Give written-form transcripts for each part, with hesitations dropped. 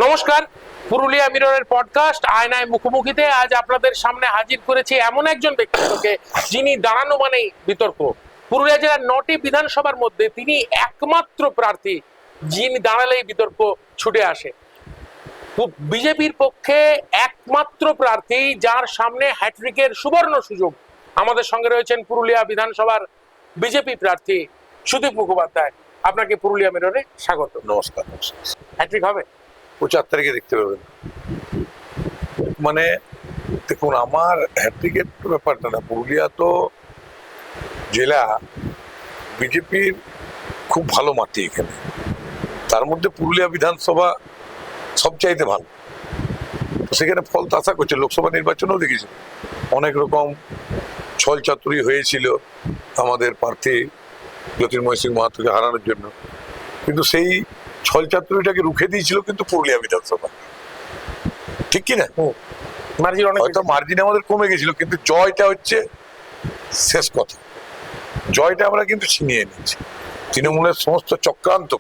নমস্কার, পুরুলিয়া মিররের পডকাস্ট আয়নায় মুখোমুখিতে আজ আপনাদের সামনে হাজির করেছি এমন একজন ব্যক্তিত্বকে যিনি দাঁড়ানো মানেই বিতর্ক। পুরুলিয়া জেলার 9টি বিধানসভার মধ্যে তিনি একমাত্র প্রার্থী যিনি দাঁড়ালেই বিতর্ক ছুটে আসে। বিজেপির পক্ষে একমাত্র প্রার্থী যার সামনে হ্যাট্রিকের সুবর্ণ সুযোগ। আমাদের সঙ্গে রয়েছেন পুরুলিয়া বিধানসভার বিজেপি প্রার্থী সুদীপ মুখোপাধ্যায়। আপনাকে পুরুলিয়া মিররে স্বাগত। নমস্কার। হ্যাট্রিক হবে 25 তারিখে দেখতে পাবেন। মানে দেখুন, আমার হ্যাট্রিকের ব্যাপারটা না, পুরুলিয়া তো জেলা বিজেপির খুব ভালো মাটি এখানে, তার মধ্যে পুরুলিয়া বিধানসভা সবচাইতে ভালো। তো সেখানে ফল তো আশা করছে, লোকসভা নির্বাচনেও দেখেছি অনেক রকম ছল চাতুরি হয়েছিল আমাদের প্রার্থী জ্যোতির্ময় সিং মাহাতোকে হারানোর জন্য, কিন্তু সেই ছল চাতুরিটাকে রুখে দিয়েছিল কিন্তু পুরুলিয়া বিধানসভা, ঠিক কিনা? হয়তো মার্জিন আমাদের কমে গেছিল, কিন্তু জয়টা হচ্ছে শেষ কথা। জয়টা আমরা কিন্তু ছিনিয়ে নিয়েছি। তৃণমূলের সমস্ত চক্রান্ত,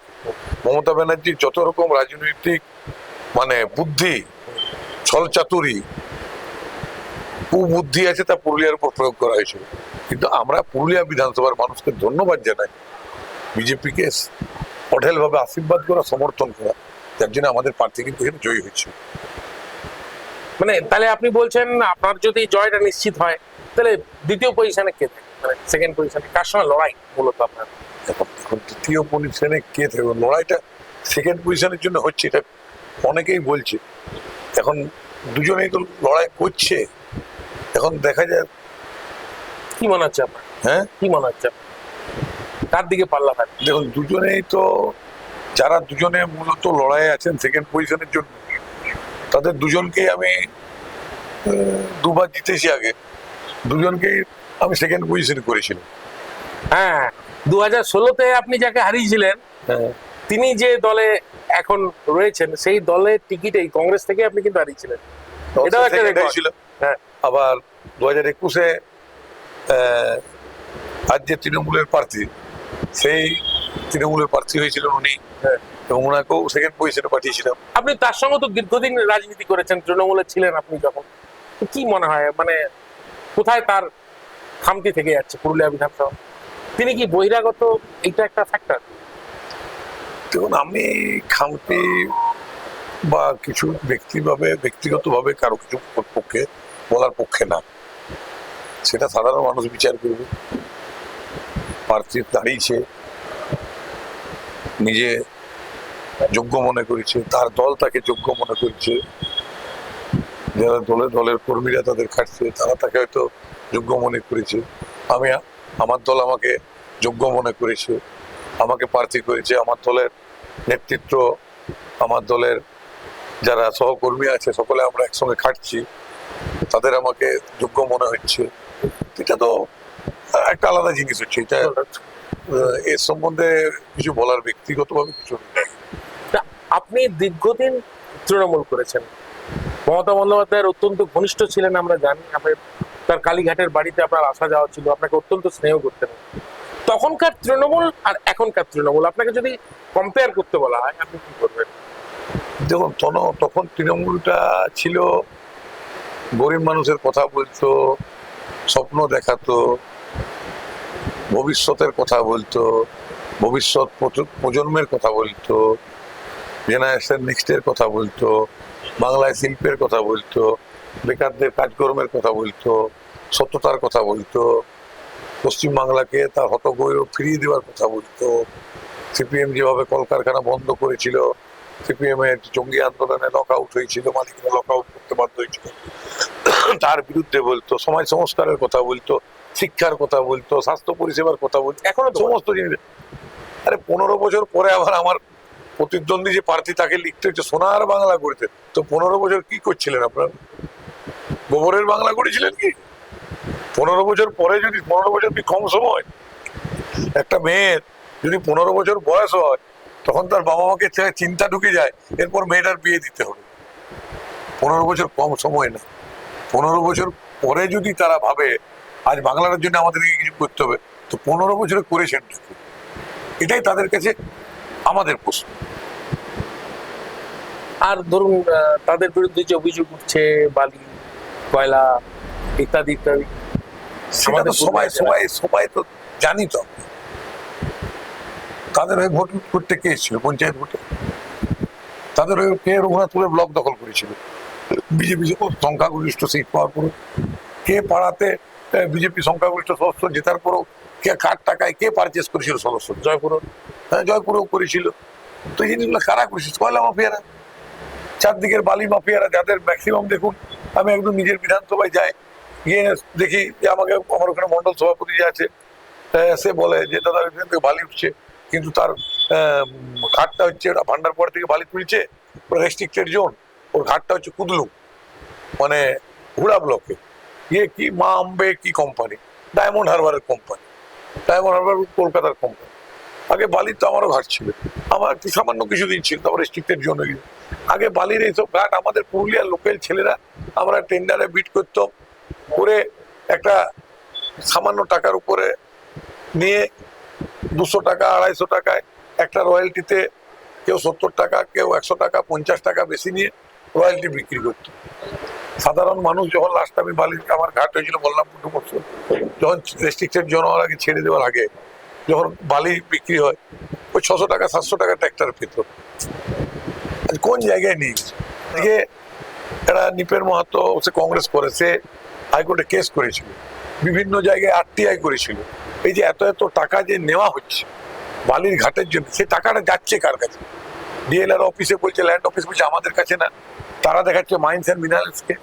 মমতা ব্যানার্জির যত রকম রাজনৈতিক মানে বুদ্ধি, ছল চাতুরি, কুবুদ্ধি আছে, তা পুরুলিয়ার উপর প্রয়োগ করা হয়েছিল। কিন্তু আমরা পুরুলিয়া বিধানসভার মানুষকে ধন্যবাদ জানাই, বিজেপিকে অঢেল ভাবে আশীর্বাদ করা, সমর্থন করা, যার জন্য আমাদের প্রার্থী কিন্তু এখানে জয়ী হয়েছে। মানে তাহলে আপনি বলছেন আপনার যদি জয়টা নিশ্চিত হয়, তাহলে দ্বিতীয় পজিশনে কে থাকে, মানে সেকেন্ড পজিশনে কার সঙ্গে লড়াই মূলত আপনার? এখন তৃতীয় পজিশনে কে থাকবে, লড়াইটা সেকেন্ড পজিশনের জন্য হচ্ছে, এটা অনেকেই বলছে। এখন দুজনেই তো লড়াই করছে, এখন দেখা যায়। কি মনে হচ্ছে আপনার? হ্যাঁ, কি মনে হচ্ছে কার দিকে পাল্লা থাকে? দেখুন, দুজনেই তো, যারা দুজনে মূলত লড়াইয়ে আছেন সেকেন্ড পজিশনের জন্য, তাদের দুজনকেই আমি দুবার জিতেছি। আগে দুজনকেই আমি সেকেন্ড পজিশনে করেছিলাম। হ্যাঁ, 2016-তে আপনি যাকে হারিয়েছিলেন, তিনি যে দলে এখন রয়েছেন সেই দলের টিকিটেই কংগ্রেস থেকে আপনি কিন্তু হারিয়েছিলেন। এটাও একটা রেকর্ড ছিল। হ্যাঁ, আবার 2021-এ আজ যে তৃণমূলের প্রার্থী, সেই তৃণমূলের প্রার্থী হয়েছিলেন উনি, এবং ওনাকেও সেকেন্ড পজিশনে পাঠিয়েছিলাম। আপনি তার সঙ্গে তো দীর্ঘদিন রাজনীতি করেছেন, তৃণমূলে ছিলেন আপনি যখন। কি মনে হয়, মানে কোথায় তার খামতি থেকে যাচ্ছে পুরুলিয়া বিধানসভা? তিনি কি বহিরাগত, এইটা একটা ফ্যাক্টর? দেখুন, আমি খামতি বা কিছু ব্যক্তিগতভাবে কারো কিছু পক্ষে বলার পক্ষে না, সেটা সাধারণ মানুষ বিচার করবে। প্রার্থী দাঁড়িয়েছে, নিজে যোগ্য মনে করেছে, তার দল তাকে যোগ্য মনে করছে, যারা দলের কর্মীরা তাদের খাটছে, তারা তাকে হয়তো যোগ্য মনে করেছে। আমার দল আমাকে যোগ্য মনে করেছে, আমাকে প্রার্থী করেছে। আমার দলের নেতৃত্ব, আমার দলের যারা সহকর্মী আছে, সকলে আমরা একসঙ্গে খাটছি, তাদের আমাকে যোগ্য মনে হচ্ছে। এটা তো একটা আলাদা জিনিস হচ্ছে। এটা এর সম্বন্ধে কিছু বলার ব্যক্তিগতভাবে কিছু নেই। আপনি দীর্ঘদিন তৃণমূল করেছেন, মমতা বন্দ্যোপাধ্যায়ের অত্যন্ত ঘনিষ্ঠ ছিলেন আমরা জানি। তার কালীঘাটের বাড়িতে আপনার আসা যাওয়া ছিল, আপনাকে অত্যন্ত স্নেহ করতেন। তখনকার তৃণমূল আর এখনকার তৃণমূল আপনাকে যদি কম্পেয়ার করতে বলা হয়, আপনি কি করবেন? দেখুন, তখন তৃণমূলটা ছিল গরিব মানুষের কথা বলতো, স্বপ্ন দেখাতো, ভবিষ্যতের কথা বলতো, ভবিষ্যৎ প্রজন্মের কথা বলতো, জেনারেশন নেক্সটের কথা বলতো, বাংলায় শিল্পের কথা বলতো, বেকারদের কাজকর্মের কথা বলতো, সত্যতার কথা বলতো, পশ্চিমবাংলাকে তার হতগৌরব ফিরিয়ে দেওয়ার কথা বলতো। সিপিএম যেভাবে কলকারখানা বন্ধ করেছিল, সিপিএম এর জঙ্গি আন্দোলনে লক আউট হয়েছিল, মালিকরা লক আউট করতে বাধ্য হয়েছিল, তার বিরুদ্ধে বলতো। সমাজ সংস্কারের কথা বলতো, শিক্ষার কথা বলতো, স্বাস্থ্য পরিষেবার কথা বলতো, এখনো সমস্ত জিনিস। আরে 15 বছর পরে আবার আমার প্রতিদ্বন্দ্বী যে প্রার্থী, তাকে লিখতে হচ্ছে সোনার বাংলা করতে। তো 15 বছর কি করছিলেন আপনার? গোবরের বাংলা করেছিলেন কি? 15 বছর পরে, যদি 15 বছর কি কম সময়? একটা মেয়ের যদি 15 বছর বয়স হয়, তখন তার বাবা মাকে চিন্তা ঢুকে যায়, এরপর মেয়েটার বিয়ে দিতে হবে। 15 বছর কম সময় না। 15 বছর পরে যদি তারা ভাবে আজ বাংলার জন্য আমাদেরকে কিছু করতে হবে, তো 15 বছরে করেছেন, এটাই তাদের কাছে আমাদের প্রশ্ন। আর ধরুন তাদের বিরুদ্ধে যে অভিযোগ উঠছে বালি, কয়লা ইত্যাদি ইত্যাদি, সেটা তো সবাই সবাই সবাই তো জানি তো। তাদের হয়ে ভোট করতে কে এসেছিল পঞ্চায়েত ভোটে? তাদের হয়ে কে রঘুনাথপুরে ব্লক দখল করেছিল? বিজেপি সংখ্যাগরিষ্ঠ সিট পাওয়ার পরও কে পাড়াতে বিজেপি সংখ্যাগরিষ্ঠ সদস্য জেতার পরও কে কার টাকায় কে পারচেস করেছিল সদস্য? জয়পুর, হ্যাঁ, জয়পুরেও করেছিল। তো এই জিনিসগুলো কারা করেছিল? কয়লা মাফিয়ারা, চারদিকের বালি মাফিয়ারা, যাদের ম্যাক্সিমাম দেখুন। আমি একদম নিজের বিধানসভায় যাই, গিয়ে দেখি যে আমাকে আমার ওখানে মন্ডল সভাপতি যে আছে, সে বলে যে দাদা এখান থেকে বালি উঠছে, কিন্তু তার ঘাটটা হচ্ছে ওটা ভান্ডারপাড়া থেকে বালি তুলছে, ওরা রেস্ট্রিক্টেড জোন, ওর ঘাটটা হচ্ছে কুদলু, মানে হুড়া ব্লকে। ইয়ে কি মা আম্বে কি কোম্পানি, ডায়মন্ড হারবারের কোম্পানি, ডায়মন্ড হারবার কলকাতার কোম্পানি। আগে বালির তো আমারও ঘাট ছিল, আমার একটু সামান্য কিছুদিন ছিল, তারপর রেস্ট্রিক্টেড জোন হয়ে গেছে। আগে বালির এইসব ঘাট আমাদের পুরুলিয়ার লোকাল ছেলেরা আমরা টেন্ডারে বিট করতাম, করে একটা সামান্য টাকার উপরে নিয়ে 200 টাকা 250 টাকায় একটা রয়্যালটিতে, কেউ 70 টাকা, কেউ 100 টাকা 50 টাকা বেশি নিয়ে রয়্যালটি বিক্রি করত। সাধারণ মানুষ যখন লাস্ট আমি বালির আমার ঘাট হয়েছিল বললাম যখন রেস্ট্রিক্টেড জোন হওয়ার আগে, ছেড়ে দেওয়ার আগে, যখন বালি বিক্রি হয় ওই 600 টাকা 700 টাকা ট্র্যাক্টর পেত। কোন জায়গায় নিয়ে গেছে? এদিকে এরা নিপের মাহাতো, সে কংগ্রেস করে, সে হাইকোর্টে কেস করেছিল, বিভিন্ন জায়গায় আরটিআই করেছিল। এই যে এত এত টাকা যে নেওয়া হচ্ছে বালির ঘাটের জন্য, সে টাকাটা যাচ্ছে কার কাছে? ডিএলআর অফিসে বলছে, ল্যান্ড অফিস বলছে আমাদের কাছে না, তারা দেখাচ্ছে মাইন্স অ্যান্ড মিনারেলসকে।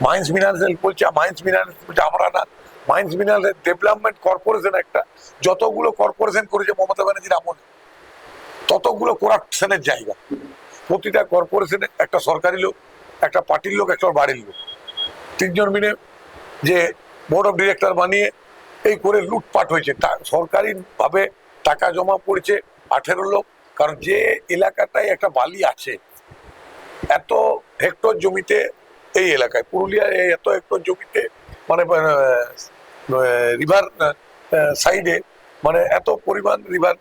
মাইন্স মিনারেলস বলছে, মাইন্স মিনারেলস বলছে আমরা না। মাইন্স মিনারেল ডেভেলপমেন্ট কর্পোরেশন একটা, যতগুলো কর্পোরেশন করেছে মমতা ব্যানার্জির আমলে, ততগুলো করাপশনের জায়গা। প্রতিটা কর্পোরেশনে একটা সরকারি লোক, একটা পার্টির লোক, একটা বাড়ির লোক, তিনজন মিলে যে বোর্ড অফ ডিরেক্টর বানিয়ে এই করে লুটপাট হয়েছে। সরকারি ভাবে টাকা জমা পড়েছে 18 লোক। কারণ যে এলাকাটায় একটা বালি আছে, এত হেক্টর জমিতে, এই এলাকায় পুরুলিয়ার এত হেক্টর জমিতে, মানে রিভার সাইডে, মানে এত পরিমাণ রিভার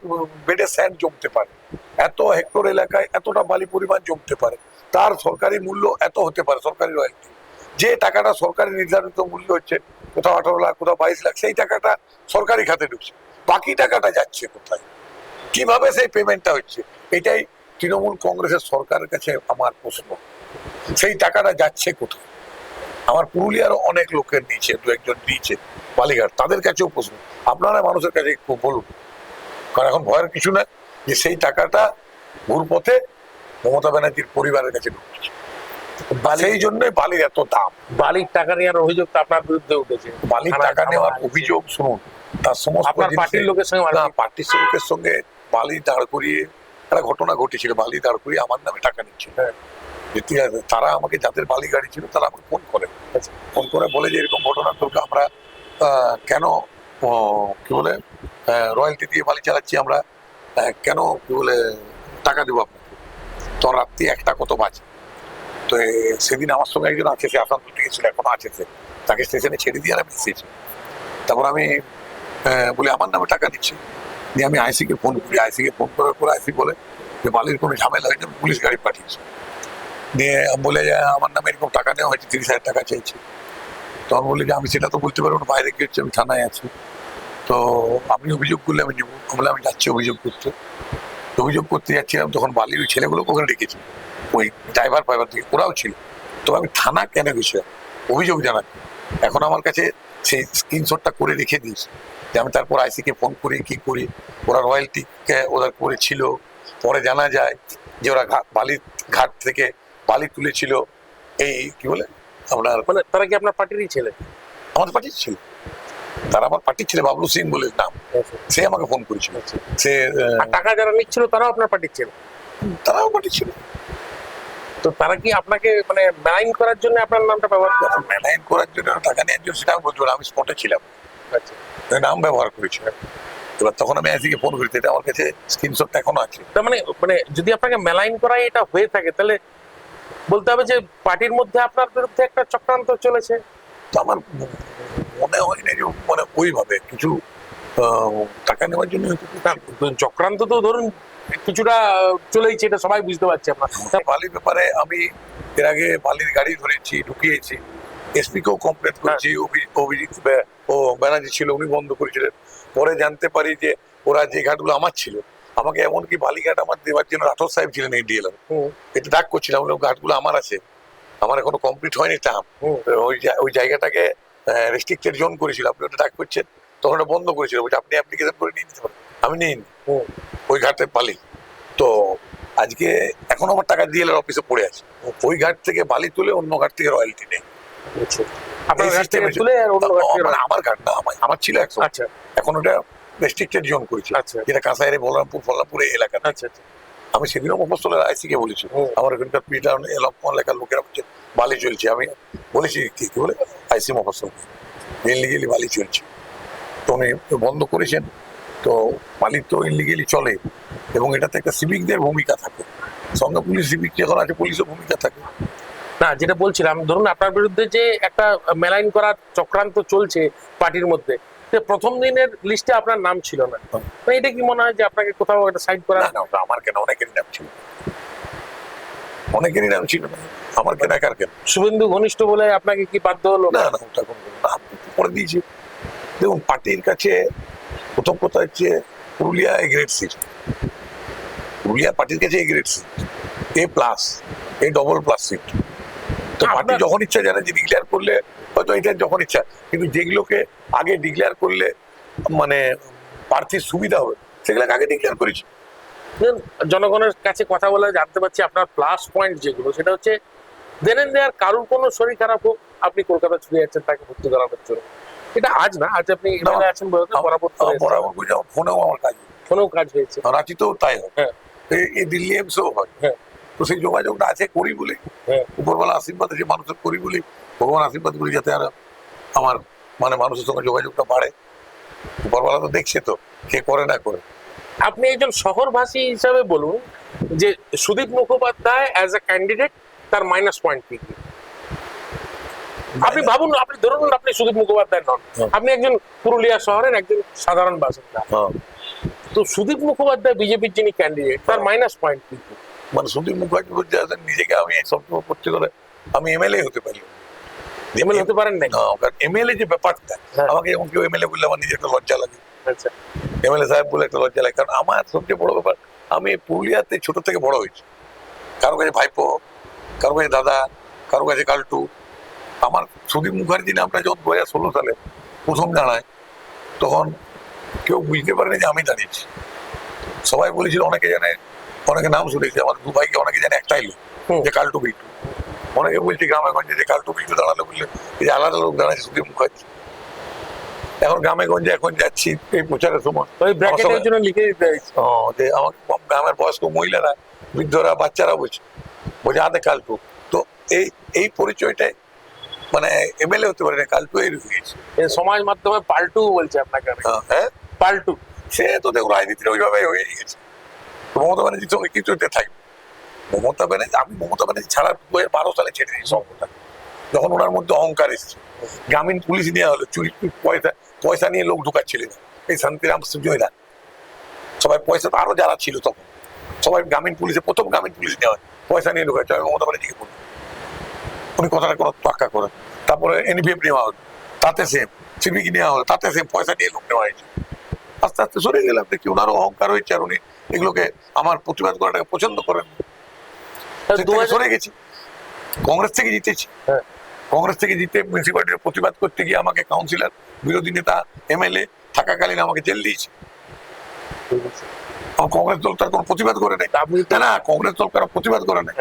বেডে স্যান্ড জমতে পারে, এত হেক্টর এলাকায় এতটা বালি পরিমাণ জমতে পারে, তার সরকারি মূল্য এত হতে পারে, সরকারি রয়্যালটি। যে টাকাটা সরকারি নির্ধারিত মূল্য হচ্ছে, কোথাও 18 লাখ, কোথাও 22 লাখ, সেই টাকাটা সরকারি খাতে ঢুকছে। বাকি টাকাটা যাচ্ছে কোথায়, কিভাবে সেই পেমেন্টটা হচ্ছে? এটাই তৃণমূল কংগ্রেসের সরকারের কাছে আমার প্রশ্ন। সেই টাকাটা যাচ্ছে কোথায়? আমার পুরুলিয়ারও অনেক লোকের নিচে, দু একজন নিচে বালিঘাট, তাদের কাছেও প্রশ্ন। আপনারা মানুষের কাছে একটু বলুন, কারণ এখন ভয়ের কিছু না যে সেই টাকাটা ঘুরপথে মমতা ব্যানার্জির পরিবারের কাছে ঢুকছে। সেই জন্যই বালির এত দাম। বালির টাকা নেওয়ার অভিযোগ তো আপনার বিরুদ্ধে উঠেছে। বালির টাকা নেওয়ার অভিযোগ, শুনুন, তার সমস্ত আপনার পার্টির লোকের সঙ্গে পার্টির লোকের সঙ্গে বালি দাঁড় করিয়ে একটা ঘটনা ঘটেছিল, বালি দাঁড় করিয়ে আমার নামে টাকা নিচ্ছিল। তারা আমাকে, যাদের বালি গাড়ি ছিল, তারা আমাকে ফোন করে বলে যে এরকম ঘটনা, তোকে আমরা কেন কি বলে রয়্যালটি দিয়ে বালি চালাচ্ছি আমরা, কেন কি বলে টাকা দেবো আপনাকে? তো রাত্রি 1টা কত বাজে। তো সেদিন আমার সঙ্গে একজন আছে, সে আসানসোল থেকে ছিল, এখনো আছে, সে তাকে স্টেশনে ছেড়ে দিয়ে আমি এসেছি। তারপর আমি বলি আমার নামে টাকা দিচ্ছি, দিয়ে আমি আইসিকে ফোন করি। আইসিকে ফোন করার পর আইসি বলে যে বালির কোনো ঝামেলা হয়েছে, পুলিশ গাড়ি পাঠিয়েছে। দিয়ে বলে যে আমার নামে এরকম টাকা নেওয়া হয়েছে, 30,000 টাকা চাইছে। তখন বলি যে আমি সেটা তো বলতে পারবো না, বাইরে কি হচ্ছে, আমি থানায় আছি, তো আপনি অভিযোগ করলে আমি নেবো। বলে আমি যাচ্ছি অভিযোগ করতে যাচ্ছিলাম, তখন বালির ওই ছেলেগুলো ওখানে ডেকেছি, ওই ড্রাইভার ফাইভার থেকে, ওরাও ছিল। তো আমি থানা কেন গেছিলাম অভিযোগ জানাতে, এখন আমার কাছে সেই স্ক্রিনশটটা করে রেখে দিয়েছি, যে আমি তারপর আইসিকে ফোন করি, কি করি, ওরা রয়্যালটি ওদের করেছিল। পরে জানা যায় যে ওরা বালির ঘাট থেকে বালি তুলেছিল, এই কি বলে আপনার, মানে তারা কি আপনার পার্টিরই ছেলে? আমাদের পার্টির ছিল, তারা আমার পার্টির ছিল, বাবলু সিং বলে নাম, সে আমাকে ফোন করেছিল। সে টাকা যারা নিচ্ছিল তারাও আপনার পার্টির ছিল? তারাও পার্টির ছিল। তো তারা কি আপনাকে মানে মেলাইন করার জন্য আপনার নামটা ব্যবহার করে? মেলাইন করার জন্য, টাকা নেওয়ার জন্য, সেটা আমি বলতে পারি, আমি স্পটে ছিলাম, নাম ব্যবহার করেছিলাম। এবার তখন আমি আইসিকে ফোন করি, এটা আমার কাছে স্ক্রিনশটটা এখনো আছে। তার মানে মানে যদি আপনাকে মেলাইন করাই এটা হয়ে থাকে, তাহলে বলতে হবে যে পার্টির মধ্যে আপনার বিরুদ্ধে একটা চক্রান্ত চলেছে। তো আমার মনে হয় না যে মানে ওইভাবে কিছু টাকা নেওয়ার জন্য। চক্রান্ত তো ধরুন কিছুটা চলেইছে, এটা সবাই বুঝতে পারছি আমরা। বালির ব্যাপারে আমি এর আগে বালির গাড়ি ধরেছি, ঢুকিয়েছি, এসপি কেও কমপ্লেন করেছি, অভিজিৎ ও ব্যানার্জি ছিল, উনি বন্ধ করেছিলেন। পরে জানতে পারি যে ওরা যে ঘাটগুলো আমার ছিল, আমাকে এমনকি বালিঘাট আমার দেওয়ার জন্য রাঠোর সাহেব ছিলেন এই ডিএলআর, এটা ডাক করছিলাম, ঘাটগুলো আমার আছে, আমার এখনো কমপ্লিট হয়নি টার্ম, ওই জায়গাটাকে রেস্ট্রিক্টেড জোন করেছিল, আপনি ওটা ডাক করছেন, তখন ওটা বন্ধ করেছিল, বলছে আপনি অ্যাপ্লিকেশন করে নিয়ে নিতে পারেন, আমি নিইনি ওই ঘাটে বালি। তো আজকে এখনো আমার টাকা ডিএলআর অফিসে পড়ে আছে, ওই ঘাট থেকে বালি তুলে অন্য ঘাট থেকে রয়্যালটি নেই। আপনার ঘাট থেকে তুলে আর অন্য ঘাট থেকে মানে আমার ঘাট না, আমার ছিল 100, আচ্ছা এখন ওটা রেস্ট্রিক্টেড জোন করেছে, আচ্ছা যেটা কাঁসাইরে বলরামপুর ফল্লাপুর এই এলাকা। আচ্ছা আচ্ছা। আমি সেদিনও মফস্বলের আইসি কে বলেছি, আমার ওখানকার পিটার এলাকার লোকেরা বলছে বালি চলছে, আমি বলেছি কি বলে আইসি মফস্বল ইনলিগেলি বালি চলছে, তো উনি বন্ধ করেছেন। তো বালি তো ইনলিগেলি চলে এবং এটাতে একটা সিভিকদের ভূমিকা থাকে, সঙ্গে পুলিশ সিভিক যখন আছে পুলিশের ভূমিকা থাকে। না, যেটা বলছিলাম, ধরুন আপনার বিরুদ্ধে যে একটা মেলাইন করার চক্রান্ত চলছে পার্টির মধ্যে, প্রথম দিনের লিস্টে আপনার নাম ছিল না, এটা কি মনে হয় যে আপনাকে কোথাও একটা সাইড করা? না ওটা আমার কেন, অনেকেরই নাম ছিল, অনেকেরই নাম ছিল না, আমার কেন একার কেন? শুভেন্দু ঘনিষ্ঠ বলে আপনাকে কি বাধ্য হলো? না ওটা কোনো নাম করে দিয়েছি। দেখুন পার্টির কাছে প্রথম কথা হচ্ছে Purulia A grade seat, Purulia পার্টির কাছে A grade seat, A+, A++ seat. তো পার্টি যখন ইচ্ছা জানে যে ডিক্লেয়ার করলে হয়তো এটা যখন ইচ্ছা, কিন্তু যেগুলোকে আগে ডিক্লেয়ার করলে মানে প্রার্থীর সুবিধা হবে সেগুলোকে আগে ডিক্লেয়ার করেছি। জনগণের কাছে কথা বলে জানতে পারছি আপনার প্লাস পয়েন্ট যেগুলো, সেটা হচ্ছে দেন দেয়ার কারোর কোনো শরীর খারাপ হোক আপনি কলকাতা ছুটে যাচ্ছেন তাকে ভর্তি করানোর জন্য। এটা আজ না, আজ আপনি এমএলএ আছেন বলতে বরাবর ফোনেও আমার কাজ, ফোনেও কাজ হয়েছে, রাঁচিতেও তাই হয়, হ্যাঁ এই দিল্লি এমসেও হয়, হ্যাঁ। তো সেই যোগাযোগটা আছে করি বলে, হ্যাঁ। উপরবেলা আশীর্বাদ আছে মানুষের করি বলে, ভগবান আশীর্বাদ করি যাতে আর আমার মানে মানুষের সঙ্গে যোগাযোগটা বাড়ে। উপরবেলা তো দেখছে তো কে করে না করে। আপনি একজন শহরবাসী হিসাবে বলুন যে Sudip Mukhopadhyay as a candidate তার মাইনাস পয়েন্ট কি? আপনি ভাবুন, আপনি ধরুন আপনি সুদীপ মুখোপাধ্যায় নন, আপনি একজন পুরুলিয়া শহরের একজন সাধারণ বাসিন্দা, তো সুদীপ মুখোপাধ্যায় বিজেপির যিনি ক্যান্ডিডেট তার মাইনাস পয়েন্ট কি? মানে সুদীপ মুখোপাধ্যায় নিজেকে আমি সবসময় করতে করে আমি এমএলএ হতে পারি, এমএলএ হতে পারেন না, কারণ এমএলএ যে ব্যাপারটা, আমাকে এমন কেউ এমএলএ বললে আমার নিজের একটা লজ্জা লাগে। আচ্ছা, এমএলএ সাহেব বলে একটা লজ্জা লাগে, কারণ আমার সবচেয়ে বড় ব্যাপার আমি পুরুলিয়াতে ছোট থেকে বড় হয়েছি, কারো কাছে ভাইপো, কারো কাছে দাদা, কারো কাছে কালটু। আমার সুদীপ মুখার্জি নামটা যখন 2016 সালে প্রথম দাঁড়ায় তখন কেউ বুঝতে পারেনি যে আমি দাঁড়িয়েছি, সবাই বলেছিল অনেকে জানে, অনেকে নাম শুনেছে, আমার দু ভাইকে অনেকে জানে একটাই লোক যে কালটু বিল্টু, অনেকে বলছে গ্রামে গঞ্জে যে কালটু বিল্টু দাঁড়ালো বললে এই যে আলাদা লোক দাঁড়াচ্ছে সুদীপ মুখার্জি। এখন গ্রামে গঞ্জে এখন যাচ্ছি এই প্রচারের সময়, ওই ব্র্যাকেটের জন্য লিখে দিতে হয়েছে যে আমার গ্রামের বয়স্ক মহিলারা, বৃদ্ধরা, বাচ্চারা বলছে আদে কালটু। তো এই পরিচয়টাই মানে এমএলএ হতে পারে না, কালটু এই রয়ে গেছে। সমাজ মাধ্যমে পাল্টু বলছে আপনাকে, হ্যাঁ পাল্টু, সে তো দেখুন রাজনীতির ওইভাবে হয়ে গেছে। মমতা ব্যানার্জির সঙ্গে কিছুতে থাকবে, মমতা ব্যানার্জি, আমি মমতা ব্যানার্জি ছাড়া 2012 সালে ছেড়ে দিই সবটা, যখন ওনার মধ্যে অহংকার এসেছে, গ্রামীণ পুলিশ নেওয়া হলো, চুরি পয়সা নিয়ে লোক ঢুকাচ্ছিলেন, এই শান্তিরাম সুজয়রা সবাই পয়সা, আরো যারা ছিল তখন সবাই গ্রামীণ পুলিশে, প্রথম গ্রামীণ পুলিশ নেওয়া হয়, পয়সা নিয়ে ঢুকাচ্ছে, আমি মমতা ব্যানার্জিকে বলি উনি কথাটা কোনো পাক্কা করেন। তারপরে এনভিএফ নেওয়া হলো, তাতে সেম, সিভিক নেওয়া হলো, তাতে সেম, পয়সা নিয়ে লোক নেওয়া হয়েছে। আস্তে আস্তে সরে গেলাম, দেখি ওনারও অহংকার হয়েছে, আর উনি এগুলোকে আমার প্রতিবাদ করাটাকে পছন্দ করেন, সরে গেছি। কংগ্রেস থেকে জিতেছি, কংগ্রেস থেকে জিতে মিউনিসিপালিটির প্রতিবাদ করতে গিয়ে আমাকে কাউন্সিলর, বিরোধী নেতা, এমএলএ থাকাকালীন আমাকে জেল দিয়েছে। কংগ্রেস দল তার কোনো প্রতিবাদ করে নাই, না কংগ্রেস দল কারো প্রতিবাদ করে নাই।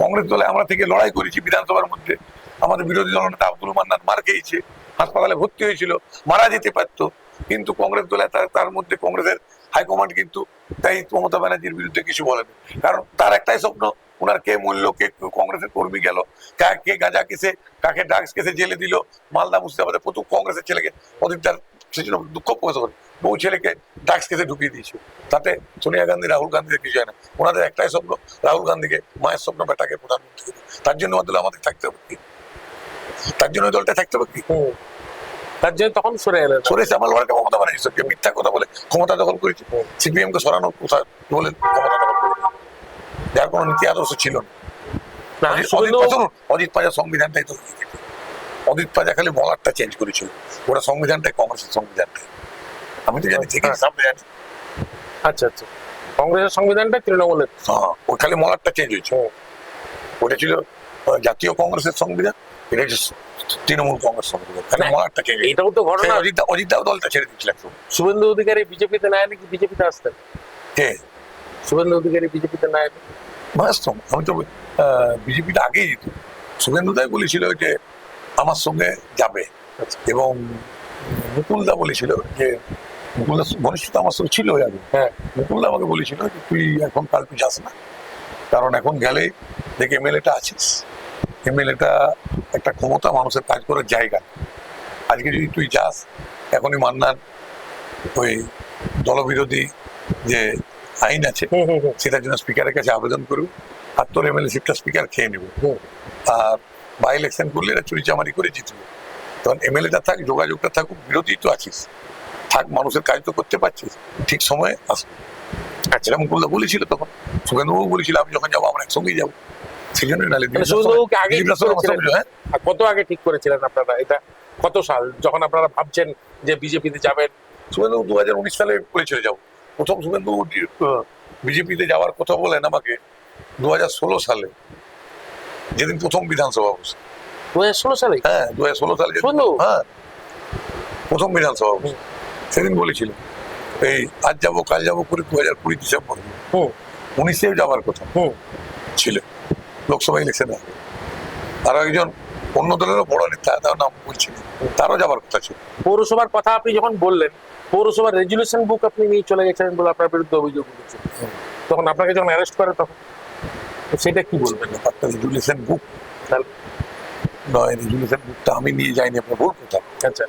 কংগ্রেস দলে আমরা থেকে লড়াই করেছি বিধানসভার মধ্যে, আমাদের বিরোধী দল নেতা আব্দুল মান্নান মার খেয়েছে, হাসপাতালে ভর্তি হয়েছিল, মারা যেতে পারতো, কিন্তু কংগ্রেস দলে তার মধ্যে কংগ্রেসের হাইকমান্ড কিন্তু তাই মমতা ব্যানার্জির বিরুদ্ধে কিছু বলেনি, কারণ তার একটাই স্বপ্ন, ওনার কে মূল্য, কে কংগ্রেসের কর্মী গেল, কে গাঁজা কেসে, কাকে ড্রাগস কেসে জেলে দিল, মালদা মুর্শিদাবাদের প্রথম কংগ্রেসের ছেলেকে অধিকদার, সেজন্য দুঃখ প্রকাশ করে বহু ছেলেকে ড্রাগস কেসে ঢুকিয়ে দিয়েছে। তাতে সোনিয়া গান্ধী, রাহুল গান্ধীর কিছু হয় না, ওনাদের একটাই স্বপ্ন, রাহুল গান্ধীকে মায়ের স্বপ্ন বেটাকে প্রধানমন্ত্রী, তার জন্য আমাদের থাকতে হবে কি, তার জন্য দলটা থাকতে হবে কি। তার জন্য তখন সরে এলেন। সরে শ্যামল ওয়ারকে মমতা বানিয়েছে, যে মিথ্যা কথা বলে ক্ষমতা দখল করেছে, সিপিএম কে সরানোর কথা বলে ক্ষমতা দখল করেছে, যার কোনো নীতি আদর্শ ছিল না। না, অজিত পাজা সংবিধানটাই তো, অজিত পাজা খালি মলারটা চেঞ্জ করেছিল, ওরা সংবিধানটাই কংগ্রেসের সংবিধানটা, আমি তো জানি ঠিক সামনে জানি। আচ্ছা আচ্ছা, কংগ্রেসের সংবিধানটা তৃণমূলের। হ্যাঁ, ওই খালি মলারটা চেঞ্জ হয়েছে। ওটা ছিল জাতীয় কংগ্রেসের সংবিধান, এটা হচ্ছে তৃণমূল কংগ্রেস সংবিধান, খালি মলারটা চেঞ্জ। এটাও তো ঘটনা। অজিতদাও দলটা ছেড়ে দিচ্ছিল একদম। শুভেন্দু অধিকারী বিজেপিতে না এলে কি বিজেপিতে আসতেন? কে? শুভেন্দু অধিকারী বিজেপিতে না এলে বাস্তব, আমি তো বিজেপিটা আগেই যেত। শুভেন্দুদাই বলেছিল যে আমার সঙ্গে যাবে, এবং মুকুলদা বলেছিল যে, মুকুলদা ঘনিষ্ঠতা আমার সঙ্গে ছিল আগে। হ্যাঁ, মুকুলদা আমাকে বলেছিল যে তুই এখন কাল তুই যাস না, কারণ এখন গেলে দেখে এমএলএটা আছিস, এমএলএটা একটা ক্ষমতা, মানুষের কাজ করার জায়গা। আজকে যদি তুই যাস, এখনই মান্নান ওই দলবিরোধী যে আইন আছে সেটার জন্য স্পিকারের কাছে আবেদন করবে, আর তোর এমএলএ সিটটা স্পিকার খেয়ে নেবে, আর বাই ইলেকশন করলে এরা চুরিচামারি করে জিতবে। তখন এমএলএটা থাক, যোগাযোগটা থাকুক, বিরোধী তো আছিস, থাক, মানুষের কাজ তো করতে পারছিস, ঠিক সময়ে আসবে। আচ্ছা, এরকম করলে বলেছিল তখন শুভেন্দুবাবু বলেছিল আমি যখন যাবো আমরা একসঙ্গেই যাবো, সেই জন্যই নালে হ্যাঁ। কত আগে ঠিক করেছিলেন আপনারা এটা? কত সাল যখন আপনারা ভাবছেন যে বিজেপিতে যাবেন? শুভেন্দু 2019 সালে করেছিল যাবো। প্রথম শুভেন্দু বিজেপিতে যাওয়ার কথা বলেন আমাকে 2016 সালে, যেদিন প্রথম বিধানসভা বসে। 2016 সালে? হ্যাঁ, 2016 সালে, হ্যাঁ, প্রথম বিধানসভা বসে, সেদিন বলেছিল এই আজ যাবো কাল যাবো করে 2020 ডিসেম্বর 19 যাওয়ার কথা ছিল, লোকসভা ইলেকশনে আগে। আরো একজন অন্য দলেরও বড় নেতা, তার নাম বলছি, তারও যাবার কথা ছিল। পৌরসভার কথা আপনি যখন বললেন, পৌরসভার রেজুলেশন বুক আপনি নিয়ে চলে গেছিলেন বলে আপনার বিরুদ্ধে অভিযোগ উঠেছে, তখন আপনাকে যখন অ্যারেস্ট করে তখন সেটা কি বলবেন? ব্যাপারটা রেজুলেশন বুক নয়, রেজুলেশন বুকটা আমি নিয়ে যাইনি, আপনার ভুল কথা। আচ্ছা,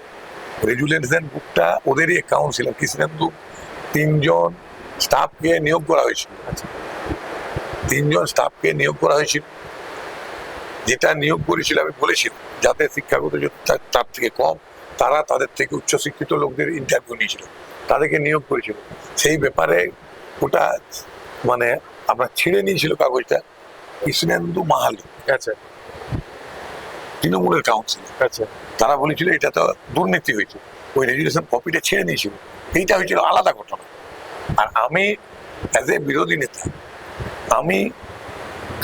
রেজুলেশন বুকটা ওদেরই কাউন্সিলর কৃষ্ণেন্দু 3 জন স্টাফকে নিয়োগ করা হয়েছিল। আচ্ছা, 3 জন স্টাফকে নিয়োগ করা হয়েছিল, যেটা নিয়োগ করেছিল আমি বলেছিলাম যাদের শিক্ষাগত যোগ্যতা তার থেকে কম, তারা তাদের থেকে উচ্চশিক্ষিত লোকদের ইন্টারভিউ নিয়েছিল, তাদেরকে নিয়োগ করেছিল। সেই ব্যাপারে ওটা মানে আমরা ছিঁড়ে নিয়েছিল কাগজটা কৃষ্ণেন্দু মাহালি, আচ্ছা, তৃণমূলের কাউন্সিলর। আচ্ছা, তারা বলেছিল এটা তো দুর্নীতি হয়েছে, ওই রেজুলেশন কপিটা ছেড়ে নিয়েছিল। এইটা হয়েছিল আলাদা ঘটনা। আর আমি অ্যাজ এ বিরোধী নেতা, আমি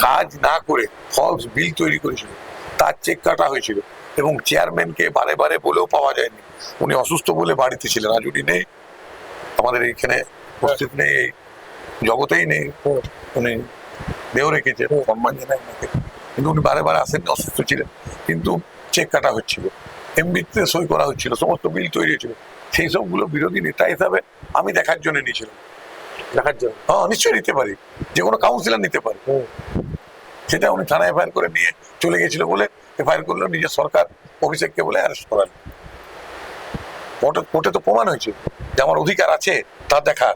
কাজ না করে ফলস বিল তৈরি করেছিল, তার চেক কাটা হয়েছিল, এবং চেয়ারম্যানকে বারে বারে বলেও পাওয়া যায়নি। উনি অসুস্থ বলে বাড়িতে ছিলেন, আজ উনি নেই, আমাদের এইখানে উপস্থিত নেই, এই জগতেই নেই, উনি দেহ রেখেছে, সম্মান জানাই ওনাকে, কিন্তু উনি বারে বারে আসেননি, অসুস্থ ছিলেন, কিন্তু চেক কাটা হচ্ছিল, এমবিতে সই করা হচ্ছিল, সমস্ত বিল তৈরি হয়েছিল। সেই সবগুলো বিরোধী নেতা হিসাবে আমি দেখার জন্য নিয়েছিলাম। দেখার জন্য? হ্যাঁ, নিশ্চয়ই নিতে পারি, যে কোনো কাউন্সিলর নিতে পারে। সেটা উনি থানায় এফআইআর করে নিয়ে চলে গেছিল বলে এফআইআর করলো, নিজের সরকার অভিষেককে বলে অ্যারেস্ট করালো। কোর্টে তো প্রমাণ হয়েছে যে আমার অধিকার আছে তা দেখার,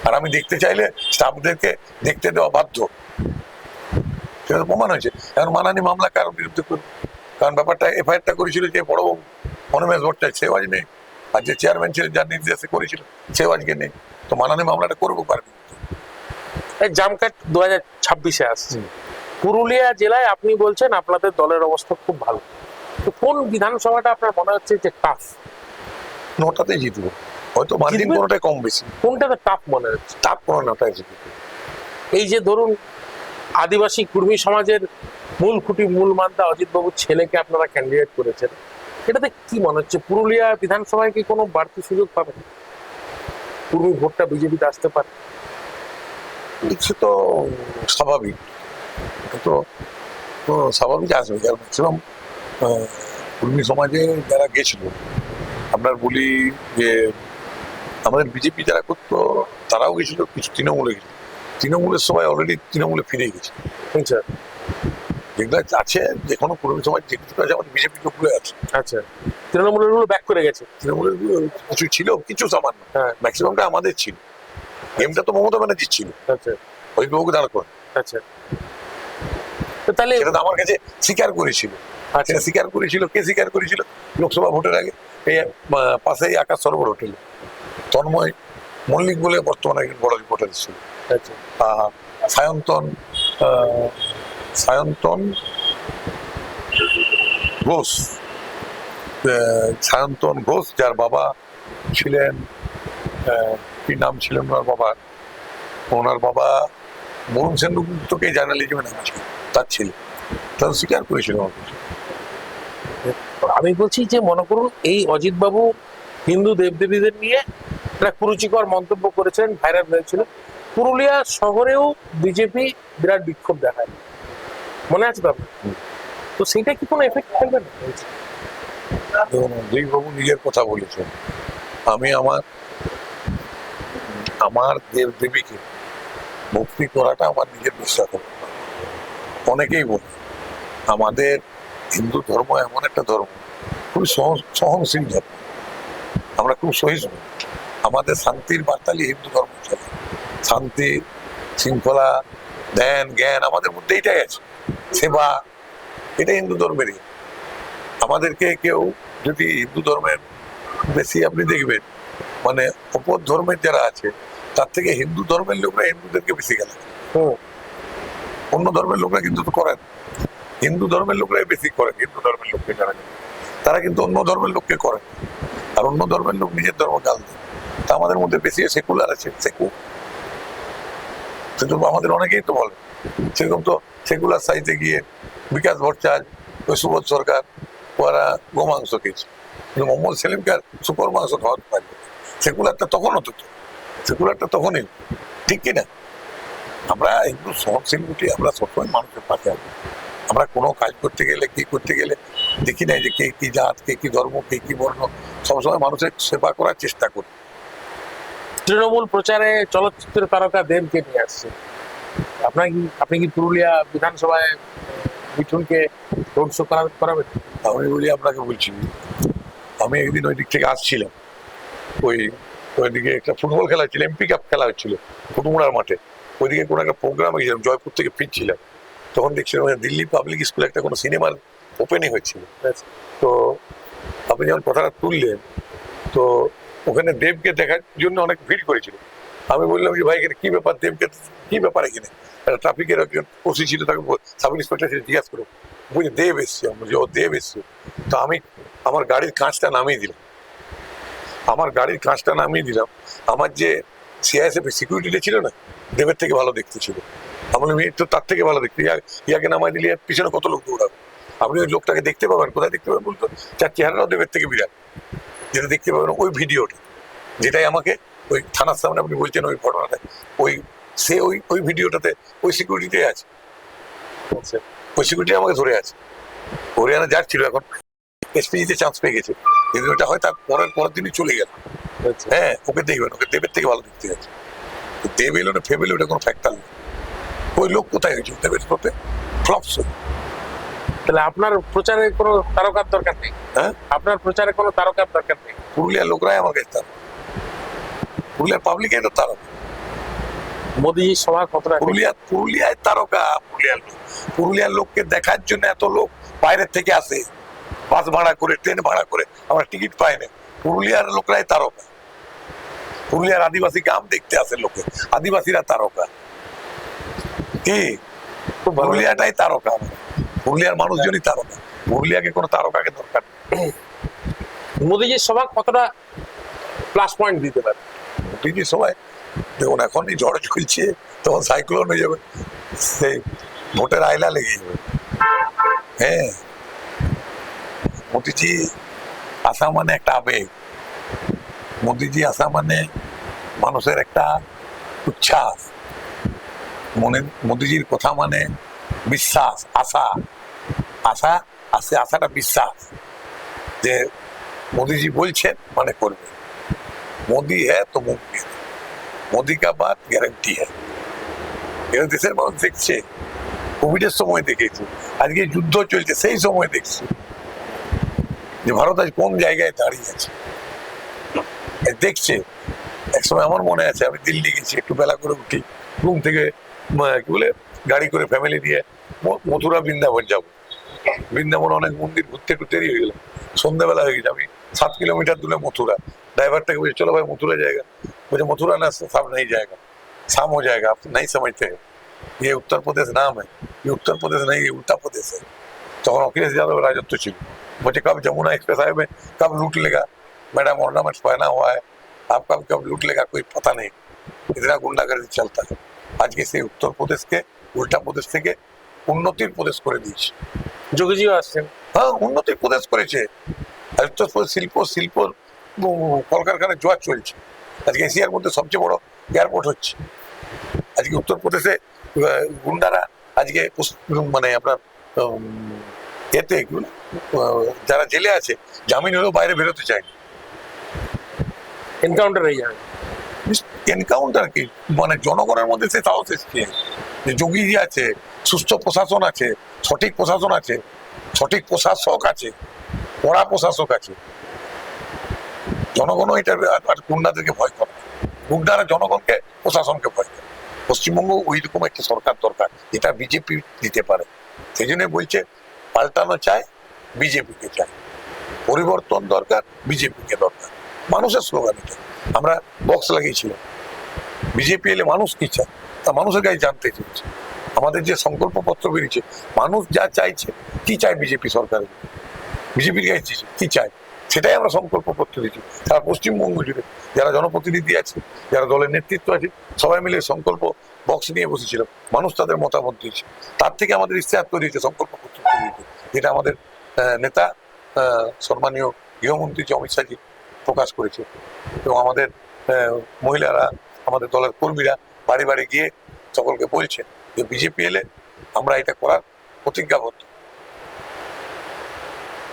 আর আমি দেখতে চাইলে স্টাফদেরকে দেখতে দেওয়া বাধ্য, সেটা তো প্রমাণ হয়েছে। এখন মানহানি মামলা কারোর বিরুদ্ধে করবে, কারণ ব্যাপারটা এফআইআরটা করেছিল যে বড়বাবু অনুমেশ ভট্টাচার্য, সেও আজ নেই, আর যে চেয়ারম্যান ছিলেন যার নির্দেশে করেছিল সেও আজকে নেই, তো মানহানি মামলাটা করবো পারবে। জামকাট 2026-এ আসছে, পুরুলিয়া জেলায় আপনি বলছেন আপনাদের দলের অবস্থা খুব ভালো, তো কোন বিধানসভাটা আপনার মনে হচ্ছে যে টাফ? নটাতেই জিতবো, হয়তো মার্জিন কোনোটাই কম বেশি। কোনটাতে টাফ মনে হচ্ছে? টাফ কোনো নটাই জিতবো। এই যে ধরুন আদিবাসী কুর্মী সমাজের মূল খুঁটি, মূল মান্তা অজিত বাবুর ছেলেকে আপনারা ক্যান্ডিডেট করেছেন, এটাতে কি মনে হচ্ছে পুরুলিয়া বিধানসভায় কি কোনো বাড়তি সুযোগ পাবেন? কুর্মী ভোটটা বিজেপিতে আসতে পারে? সে তো স্বাভাবিক, তো স্বাভাবিক আসবে, কারণ ম্যাক্সিমাম কর্মী সমাজে যারা গেছিল, আপনার বলি যে আমাদের বিজেপি যারা করতো তারাও গেছিল, কিছু তৃণমূলে গেছিল, তৃণমূলের সবাই অলরেডি তৃণমূলে ফিরে গেছে। আচ্ছা, যেগুলো আছে, যে কোনো কর্মী সমাজ যেগুলো আছে আমাদের বিজেপি লোকগুলো আছে। আচ্ছা, তৃণমূলের গুলো ব্যাক করে গেছে, তৃণমূলের কিছু ছিল, কিছু সামান্য, হ্যাঁ, ম্যাক্সিমামটা আমাদের ছিল। গেমটা তো মমতা ব্যানার্জির ছিল, আচ্ছা, অজিতবাবুকে দাঁড় করে। আচ্ছা, তো তাহলে এটা তো আমার কাছে স্বীকার করেছিল আচ্ছা। সেটা স্বীকার করেছিল, কে স্বীকার করেছিল লোকসভা ভোটের আগে? এই পাশেই আকাশ সরোবর হোটেল তন্ময় মল্লিক বলে বর্তমানে একজন বড় রিপোর্টার ছিল। আচ্ছা। সায়ন্তন সায়ন্তন ঘোষ, সায়ন্তন ঘোষ যার বাবা ছিলেন, কি নাম ছিলেন ওনার বাবা বরুণ সেনগুপ্তকে জার্নালিজমে নামিয়েছিল, তার ছিল, তারা স্বীকার করেছিল আমার কাছে। আমি বলছি যে মনে করুন এই অজিত বাবু হিন্দু দেবদেবীদের নিয়ে একটা কুরুচিকর মন্তব্য করেছেন, ভাইরাল হয়েছিল। পুরুলিয়া শহরেও বিজেপি বিরাট বিক্ষোভ দেখায়, মনে আছে তো আপনার? তো সেইটা কি কোনো এফেক্ট ফেলবে না? দেখুন, বাবু নিজের কথা বলেছেন, আমি আমার দেব দেবীকে ভক্তি করাটা আমার নিজের বিশ্বাস। অনেকেই বলে আমাদের হিন্দু ধর্ম এমন একটা ধর্ম, খুবই সহনশীল ধর্ম, আমরা খুব সহিষ্ণু, আমাদের শান্তির বার্তালি হিন্দু ধর্ম চলে, শান্তি শৃঙ্খলা ধ্যান জ্ঞান আমাদের মধ্যে এটাই আছে, সেবা, এটা হিন্দু ধর্মেরই। আমাদেরকে কেউ যদি হিন্দু ধর্মের বেশি আপনি দেখবেন মানে অপর ধর্মের যারা আছে তার থেকে হিন্দু ধর্মের লোকরা হিন্দুদেরকে বেশি গেলে, অন্য ধর্মের লোকরা কিন্তু তো করেন, হিন্দু ধর্মের লোকরাই বেশি করেন, হিন্দু ধর্মের লোককে যারা তারা কিন্তু অন্য ধর্মের লোককে করেন, আর অন্য ধর্মের লোক নিজের ধর্ম গাল দেয়। তা আমাদের মধ্যে বেশি সেকুলার আছে, সেরকম আমাদের অনেকেই তো বলে, সেরকম তো সেকুলার সাইডে গিয়ে বিকাশ ভট্টাচার্য, ওই সুবোধ সরকার ওরা গোমাংস খেয়েছে, কিন্তু মোহাম্মদ সেলিমকে আর শুকর মাংস খাওয়াতে পারবে। সেকুলারটা তখন হতো, সেকুলারটা তখনই, ঠিক কিনা? আমরা হিন্দু সহনশীল উঠি, আমরা সবসময় মানুষের পাশে আছি। আমরা কোনো কাজ করতে গেলে কি করতে গেলে দেখি নাই যে কে কি জাত, কে কি ধর্ম, কে কি বর্ণ, সবসময় মানুষের সেবা করার চেষ্টা করি। তৃণমূল প্রচারে চলচ্চিত্র তারকা দেবকে নিয়ে আসছে, আপনি কি পুরুলিয়া বিধানসভায় মিঠুনকে রোড শো করাবেন? আমি বলি, আপনাকে বলছি, আমি একদিন ওই দিক থেকে আসছিলাম, ওইদিকে একটা ফুটবল খেলা হচ্ছিল, এমপি কাপ খেলা হচ্ছিল ফুটমুড়ার মাঠে, ওইদিকে কোনো একটা প্রোগ্রামে গেছিলাম, জয়পুর থেকে ফিরছিলাম, তখন দেখছিলাম দিল্লি পাবলিক স্কুলে একটা কোনো সিনেমার ওপেনিং হচ্ছিল। তো আপনি যখন কথাটা তুললেন, তো ওখানে দেবকে দেখার জন্য অনেক ভিড় করেছিল। আমি বললাম যে ভাই এখানে কি ব্যাপার, দেবকে কি ব্যাপার এখানে? একটা ট্রাফিকের একজন ওসি ছিল, তাকে সাব ইন্সপেক্টর জিজ্ঞাসা করো, বুঝলি দেব এসছে, বলছি ও দেব এসছে। তো আমি আমার গাড়ির কাঁচটা নামিয়ে দিলাম, আমার যে সিআইএসএফ সিকিউরিটিটা ছিল না, দেবের থেকে ভালো দেখতে ছিল। আমি তো তার থেকে ভালো দেখতে, ইয়াকে নামাই দিলে পিছনে কত লোক দৌড়াবে, আপনি ওই লোকটাকে দেখতে পাবেন, কোথায় দেখতে পাবেন বলতো, যার চেহারাও দেবের থেকে বিরাট, যেটা দেখতে পাবেন ওই ভিডিওটা, যেটাই আমাকে ওই থানার সামনে আপনি বলছেন ওই ঘটনাটা, ওই ভিডিওটাতে ওই সিকিউরিটি আছে, ওই সিকিউরিটি আমাকে ধরে আছে, হরিয়ানা যাচ্ছিল, এখন এসপিজিতে চান্স পেয়ে গেছে, কিন্তু ওটা হয় তার পরের দিনই চলে গেল। হ্যাঁ, ওকে দেখবেন, ওকে দেবের থেকে ভালো দেখতে আছে। দেব এলো না ফেবেলে ওটা কোনো ফ্যাক্টর নেই, ওই লোক কোথায় হয়েছিল দেবের সাথে ফ্লপস। তাহলে আপনার প্রচারে কোনো তারকার দরকার নেই? হ্যাঁ, আপনার প্রচারে কোনো তারকার দরকার নেই? পুরুলিয়ার লোকরাই আমার কাছে তারকা, পুরুলিয়ার পাবলিকের তো তারকা। মোদিজির সভা কতটা? পুরুলিয়ায় তারকা, পুরুলিয়ার লোককে দেখার জন্য এত লোক বাইরের থেকে আসে, বাস ভাড়া করে, ট্রেন ভাড়া করে, আমরা টিকিট পাই না। পুরুলিয়ার লোকরাই তারকা, পুরুলিয়ার আদিবাসী গ্রাম দেখতে আসে লোকে, আদিবাসীরা তারকা। কি পুরুলিয়াটাই তারকা, পুরুলিয়ার মানুষজনই তারকা, পুরুলিয়াকে কোনো তারকাকে দরকার নেই। মোদিজির সভা কতটা প্লাস পয়েন্ট দিতে পারে? মোদিজির সবাই দেখুন, এখনই ঝড় চলছে, তখন সাইক্লোন হয়ে যাবে, সেই ভোটের আয়লা লেগে যাবে। হ্যাঁ, মোদিজি আসা মানে একটা আবেগ, মোদিজি আসা মানে মানুষের একটা উচ্ছ্বাস, মোদিজির কথা মানে বিশ্বাস, আশাটা বিশ্বাস, যে মোদিজি বলছেন মানে করবে, মোদি হ্যাঁ তো মুমকিন, মোদি কা বাত গ্যারান্টি হ্যাঁ। এটা দেশের মানুষ দেখছে, কোভিডের সময় দেখেছি, আজকে যুদ্ধ চলছে সেই সময় দেখছি যে ভারত আজ কোন জায়গায় দাঁড়িয়ে আছে, দেখছে। একসময় আমার মনে আছে, আমি দিল্লি গেছি, একটু বেলা করে উঠি ঘুম থেকে, কি বলে গাড়ি করে ফ্যামিলি নিয়ে মথুরা বৃন্দাবন যাবো, বৃন্দাবন অনেক মন্দির ঘুরতে একটু দেরি হয়ে গেল, সন্ধ্যাবেলা হয়ে গেছে। আমি 7 किलोमीटर दूर मथुरा, ड्राइवर बल्कि चलो भाई मथुरा जाएगा, मुझे मथुरा ना साहब नहीं जाएगा, शाम हो जाएगा, आप नहीं समझते हैं, ये उत्तर प्रदेश नाम है, ये उत्तर प्रदेश नहीं, ये उल्टा प्रदेश है। तो अखिलेश यादव राजत्व छिल, मुझे कब जमुना एक्सप्रेस हाईवे में कब लूट लेगा, मैडम ऑर्नामेंट्स पहना हुआ है, आपका कब लूट लेगा कोई पता नहीं, इतना गुंडागर्दी चलता है। आज के से उत्तर प्रदेश के उल्टा प्रदेश থেকে উন্নতির প্রদেশ করে দিয়েছে। যোগীজিও আসছেন। হ্যাঁ, উন্নতির প্রদেশ করেছে। আর উত্তর প্রদেশ শিল্প কলকারখানায় জোয়ার চলছে। আজকে এশিয়ার মধ্যে সবচেয়ে বড় এয়ারপোর্ট হচ্ছে। আজকে উত্তরপ্রদেশে গুন্ডারা আজকে মানে আপনার এতে যারা জেলে আছে জামিন হলেও বাইরে বেরোতে চায়নি। এনকাউন্টার হয়ে যাবে। এনকাউন্টার কি মানে জনগণের মধ্যে সে সাহস এসছে যে যোগীজি আছে, সুস্থ প্রশাসন আছে, সঠিক প্রশাসন আছে, সঠিক প্রশাসক আছে, কড়া প্রশাসক আছে। জনগণও এটা আর গুন্ডাদেরকে ভয় করে, গুন্ডারা জনগণকে প্রশাসনকে ভয় করে। পশ্চিমবঙ্গ ওই রকম একটা সরকার দরকার, যেটা বিজেপি দিতে পারে। সেই জন্য বলছে পাল্টানো চায়, বিজেপিকে চায়, পরিবর্তন দরকার, বিজেপিকে দরকার। মানুষের স্লোগান এটা। আমরা বক্স লাগিয়েছিলাম, বিজেপি এলে মানুষ কি চায় তা মানুষের কাছে জানতে চেয়েছে। আমাদের যে সংকল্পপত্র বেরিয়েছে, মানুষ যা চাইছে, কি চায় বিজেপি সরকারের, বিজেপির কাছে কি চায় সেটাই আমরা সংকল্পপত্র দিচ্ছি। সারা পশ্চিমবঙ্গ জুড়ে যারা জনপ্রতিনিধি আছে, যারা দলের নেতৃত্ব আছে, সবাই মিলে সংকল্প বক্স নিয়ে বসেছিল, মানুষ তাদের মতামত দিয়েছে। তার থেকে আমাদের ইশতেহার তৈরি হয়েছে, সংকল্পপত্র তৈরি হয়েছে, যেটা আমাদের নেতা সম্মানীয় গৃহমন্ত্রী যে অমিত শাহজি প্রকাশ করেছে। এবং আমাদের মহিলারা, আমাদের দলের কর্মীরা বাড়ি বাড়ি গিয়ে সকলকে বলছে যে বিজেপি এলে আমরা এটা করার প্রতিজ্ঞাবদ্ধ।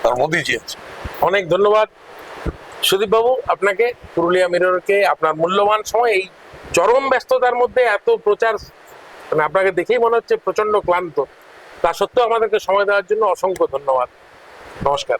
তার মোদিজি আছে। অনেক ধন্যবাদ সুদীপ বাবু আপনাকে, পুরুলিয়া মিররকে আপনার মূল্যবান সময় এই চরম ব্যস্ততার মধ্যে এত প্রচার, মানে আপনাকে দেখেই মনে হচ্ছে প্রচন্ড ক্লান্ত, তা সত্ত্বেও আমাদেরকে সময় দেওয়ার জন্য অসংখ্য ধন্যবাদ। নমস্কার।